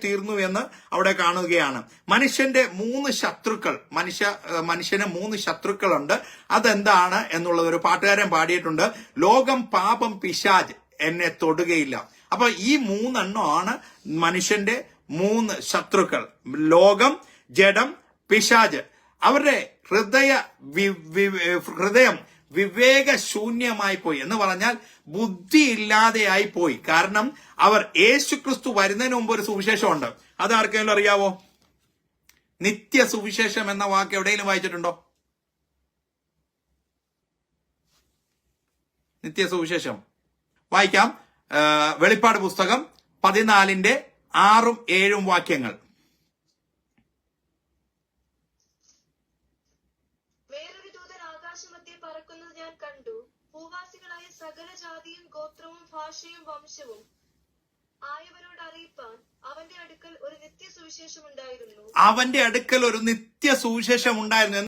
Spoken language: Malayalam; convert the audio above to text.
തീർന്നു എന്ന് അവിടെ കാണുകയാണ്. മനുഷ്യന്റെ 3 ശത്രുക്കൾ, മനുഷ്യന് 3 ശത്രുക്കളുണ്ട്. അതെന്താണ് എന്നുള്ളത് ഒരു പാട്ടുകാരൻ പാടിയിട്ടുണ്ട്. ലോകം, പാപം, പിശാച് എന്നെ തൊടുകയില്ല. അപ്പൊ ഈ 3 എണ്ണമാണ് മനുഷ്യന്റെ 3 ശത്രുക്കൾ. ലോകം, ജഡം, പിശാച്. അവരുടെ ഹൃദയം വിവേകശൂന്യമായി പോയി എന്ന് പറഞ്ഞാൽ ബുദ്ധി ഇല്ലാതെയായി പോയി. കാരണം അവർ യേശുക്രിസ്തു വരുന്നതിന് മുമ്പ് ഒരു സുവിശേഷമുണ്ട്. അത് ആർക്കെങ്കിലും അറിയാവോ? നിത്യ സുവിശേഷം എന്ന വാക്ക് എവിടെയെങ്കിലും വായിച്ചിട്ടുണ്ടോ? നിത്യ സുവിശേഷം വായിക്കാം. വെളിപ്പാട് പുസ്തകം 14:6-7 വാക്യങ്ങൾ. പറക്കുന്നത് ഞാൻ കണ്ടു. ഭൂവാസികളായ സകല ജാതിയും ഗോത്രവും ഭാഷയും വംശവും ആയവരോട് അറിയിപ്പാൻ അവന്റെ അടുക്കൽ ഒരു നിത്യ സുവിശേഷം ഉണ്ടായിരുന്നു.